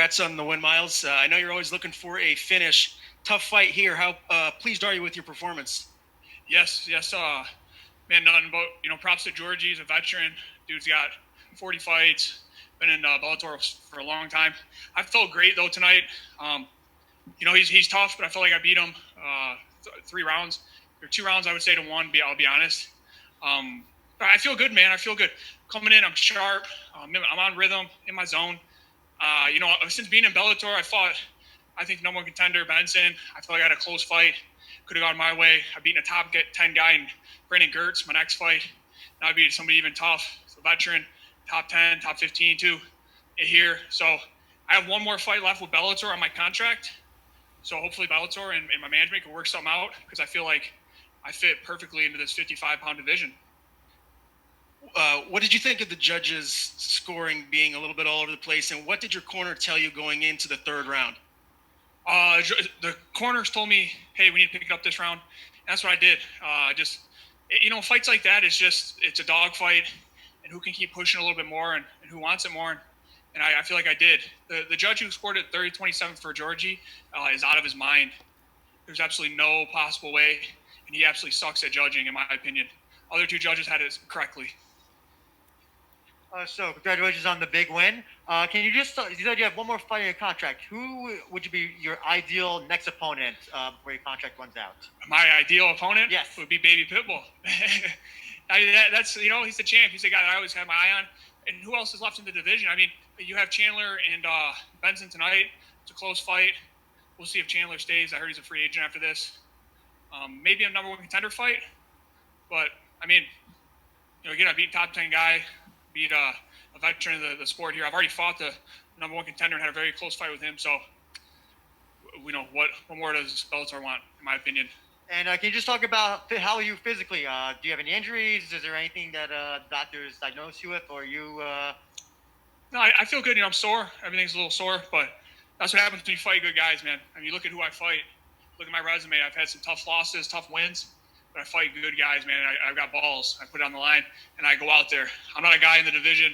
congrats on the win, Myles. I know you're always looking for a finish. Tough fight here. How pleased are you with your performance? Yes. Man, nothing but props to Georgi. He's a veteran. Dude's got 40 fights. Been in Bellator for a long time. I felt great though tonight. He's tough, but I felt like I beat him 3 rounds or 2 rounds. I would say to 1. I'll be honest. But I feel good, man. I feel good coming in. I'm sharp. I'm on rhythm, in my zone. Since being in Bellator, I think number 1 contender Benson. I feel like I had a close fight. Could have gone my way. I beat a top 10 guy in Brandon Gertz, my next fight. Now I beat somebody even tough, a veteran, top 10, top 15 too, here. So I have 1 more fight left with Bellator on my contract. So hopefully Bellator and my management can work something out because I feel like I fit perfectly into this 55-pound division. What did you think of the judges' scoring being a little bit all over the place, and what did your corner tell you going into the 3rd round? The corners told me, hey, we need to pick it up this round. And that's what I did. Fights like that, it's a dog fight, and who can keep pushing a little bit more and who wants it more. And I feel like I did. The judge who scored it 30-27 for Georgi is out of his mind. There's absolutely no possible way, and he absolutely sucks at judging, in my opinion. Other 2 judges had it correctly. So congratulations on the big win. Can you just, you said you have 1 more fight in your contract. Who would you be your ideal next opponent before your contract runs out? My ideal opponent? Yes. Would be Baby Pitbull. That's he's the champ. He's the guy that I always have my eye on. And who else is left in the division? I mean, you have Chandler and Benson tonight. It's a close fight. We'll see if Chandler stays. I heard he's a free agent after this. Maybe a number 1 contender fight. But, I mean, again, I beat top 10 guy. Beat a veteran of the sport here. I've already fought the number 1 contender and had a very close fight with him. So, what more does Bellator want, in my opinion? And can you just talk about how are you physically? Do you have any injuries? Is there anything that doctors diagnose you with, or you? No, I feel good. I'm sore. Everything's a little sore, but that's what happens when you fight good guys, man. I mean, you look at who I fight. Look at my resume. I've had some tough losses, tough wins. But I fight good guys, man. I've got balls. I put it on the line, and I go out there. I'm not a guy in the division,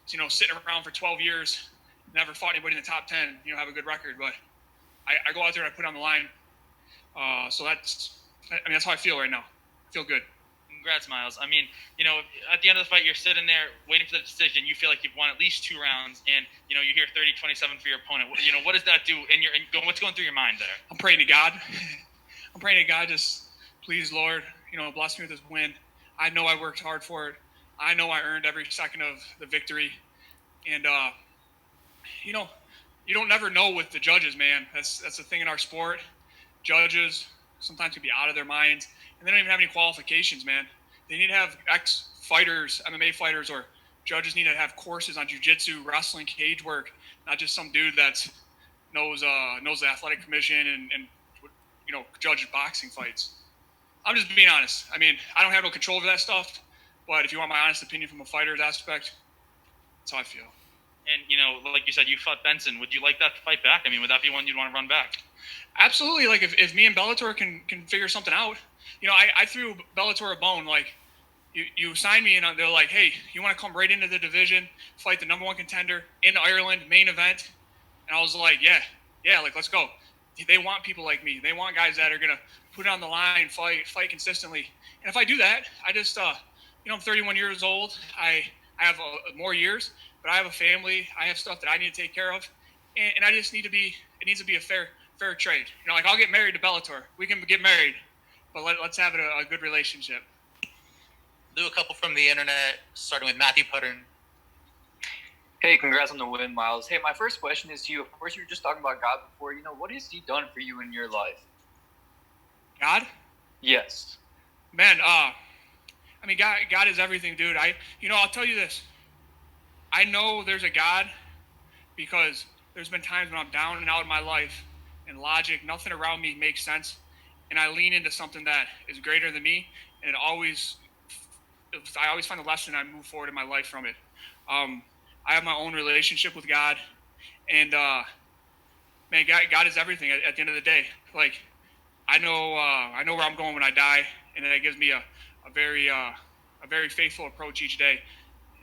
sitting around for 12 years, never fought anybody in the top 10, have a good record. But I go out there and I put it on the line. So that's how I feel right now. I feel good. Congrats, Myles. I mean, at the end of the fight, you're sitting there waiting for the decision. You feel like you've won at least 2 rounds, and, you hear 30-27 for your opponent. What does that do? What's going through your mind there? I'm praying to God. Just please, Lord, bless me with this win. I know I worked hard for it. I know I earned every second of the victory. And, you don't never know with the judges, man. That's the thing in our sport. Judges sometimes can be out of their minds, and they don't even have any qualifications, man. They need to have ex-fighters, MMA fighters, or judges need to have courses on jiu-jitsu, wrestling, cage work, not just some dude that knows the athletic commission and judge boxing fights. I'm just being honest. I mean, I don't have no control over that stuff, but if you want my honest opinion from a fighter's aspect, that's how I feel. And, like you said, you fought Benson. Would you like that to fight back? I mean, would that be one you'd want to run back? Absolutely. Like, if me and Bellator can figure something out. I threw Bellator a bone. Like, you signed me, and they're like, hey, you want to come right into the division, fight the number 1 contender in Ireland, main event? And I was like, yeah, like, let's go. They want people like me. They want guys that are going to put it on the line, fight consistently. And if I do that, I just, I'm 31 years old. I have more years, but I have a family. I have stuff that I need to take care of. And I just it needs to be a fair trade. Like, I'll get married to Bellator. We can get married, but let's have a good relationship. Do a couple from the internet, starting with Matthew Puttern. Hey, congrats on the win, Myles. Hey, my first question is to you. Of course, you were just talking about God before. What has He done for you in your life? God? Yes. Man, God is everything, dude. I'll tell you this. I know there's a God because there's been times when I'm down and out in my life, and logic, nothing around me makes sense, and I lean into something that is greater than me, and I always find a lesson and I move forward in my life from it. I have my own relationship with God, and man, God is everything at the end of the day. Like, I know where I'm going when I die, and that gives me a very faithful approach each day.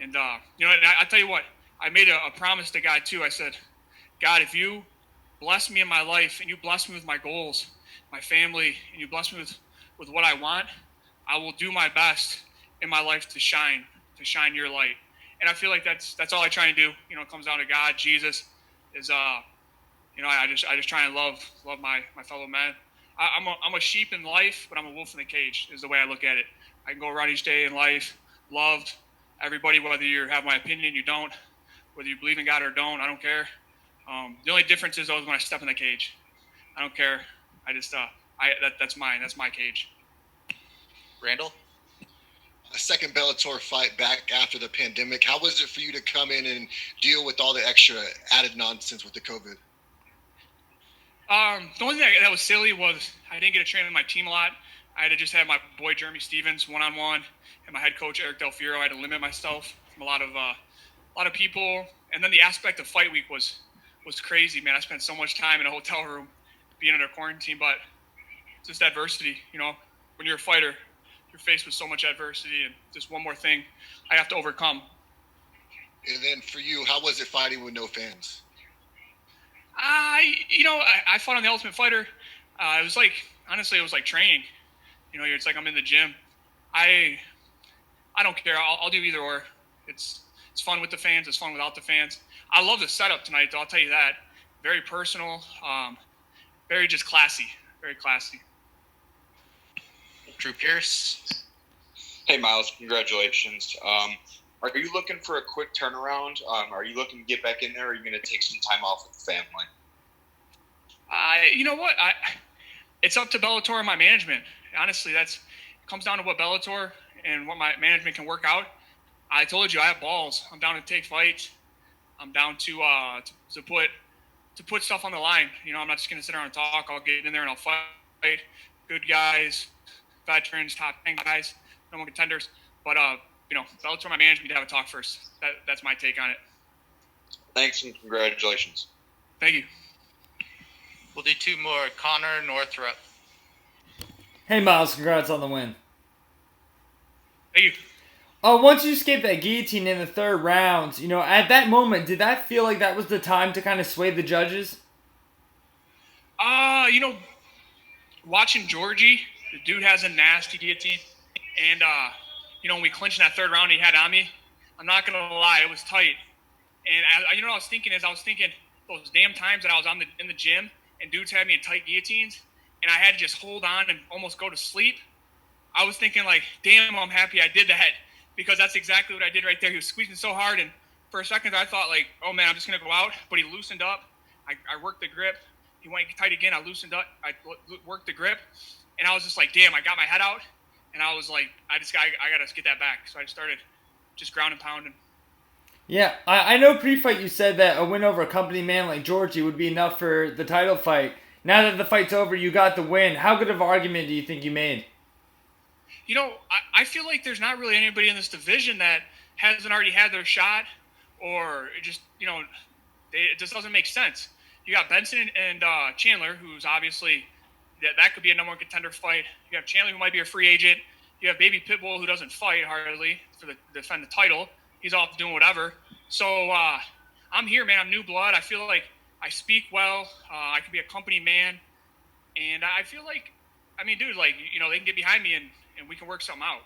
And and I tell you what, I made a promise to God too. I said, God, if you bless me in my life and you bless me with my goals, my family, and you bless me with what I want, I will do my best in my life to shine your light. And I feel like that's all I try and do. It comes down to God, Jesus, is I just try and love my fellow men. I'm a sheep in life, but I'm a wolf in the cage is the way I look at it. I can go around each day in life, loved everybody, whether you have my opinion, you don't, whether you believe in God or don't, I don't care. The only difference is always when I step in the cage. I don't care. I just that's mine. That's my cage. Randall? A second Bellator fight back after the pandemic. How was it for you to come in and deal with all the extra added nonsense with the COVID? The only thing that was silly was I didn't get to train with my team a lot. I had to just have my boy Jeremy Stevens one-on-one and my head coach Eric Del Fiero. I had to limit myself from a lot of people. And then the aspect of fight week was crazy, man. I spent so much time in a hotel room being under quarantine, but it's just adversity. When you're a fighter, you're faced with so much adversity and just one more thing I have to overcome. And then for you, how was it fighting with no fans? I fought on the Ultimate Fighter. It was like, honestly, it was like training. It's like I'm in the gym. I don't care. I'll do either or. It's fun with the fans. It's fun without the fans. I love the setup tonight, though. I'll tell you that. Very personal. Very just classy. Very classy. Drew Pierce? Hey, Myles, congratulations. Are you looking for a quick turnaround? Are you looking to get back in there, or are you going to take some time off with the family? You know what? It's up to Bellator and my management. Honestly, it comes down to what Bellator and what my management can work out. I told you I have balls. I'm down to take fights. I'm down to put stuff on the line. I'm not just going to sit around and talk. I'll get in there and I'll fight. Good guys, veterans, top 10 guys, no more contenders. But Bellator, my management, to have a talk first. That's my take on it. Thanks and congratulations. Thank you. We'll do two more. Connor Northrup. Hey, Myles, congrats on the win. Thank you. Once you escaped that guillotine in the third round, at that moment, did that feel like that was the time to kind of sway the judges? Watching Georgi, the dude has a nasty guillotine. And, when we clinched in that third round he had on me, I'm not going to lie, it was tight. And, what I was thinking those damn times that I was in the gym and dudes had me in tight guillotines and I had to just hold on and almost go to sleep. I was thinking like, damn, I'm happy I did that because that's exactly what I did right there. He was squeezing so hard and for a second I thought like, oh man, I'm just going to go out. But he loosened up. I worked the grip. He went tight again. I loosened up. I worked the grip. And I was just like, damn, I got my head out. And I was like, I got to get that back. So I just started just ground and pounding. Yeah, I know pre-fight you said that a win over a company man like Georgi would be enough for the title fight. Now that the fight's over, you got the win. How good of an argument do you think you made? I feel like there's not really anybody in this division that hasn't already had their shot or it just, it just doesn't make sense. You got Benson and Chandler, who's obviously that could be a number one contender fight. You have Chandler, who might be a free agent. You have Baby Pitbull, who doesn't fight hardly to defend the title. He's off doing whatever. So I'm here, man. I'm new blood. I feel like I speak well. I can be a company man. And I feel like, dude, they can get behind me and we can work something out.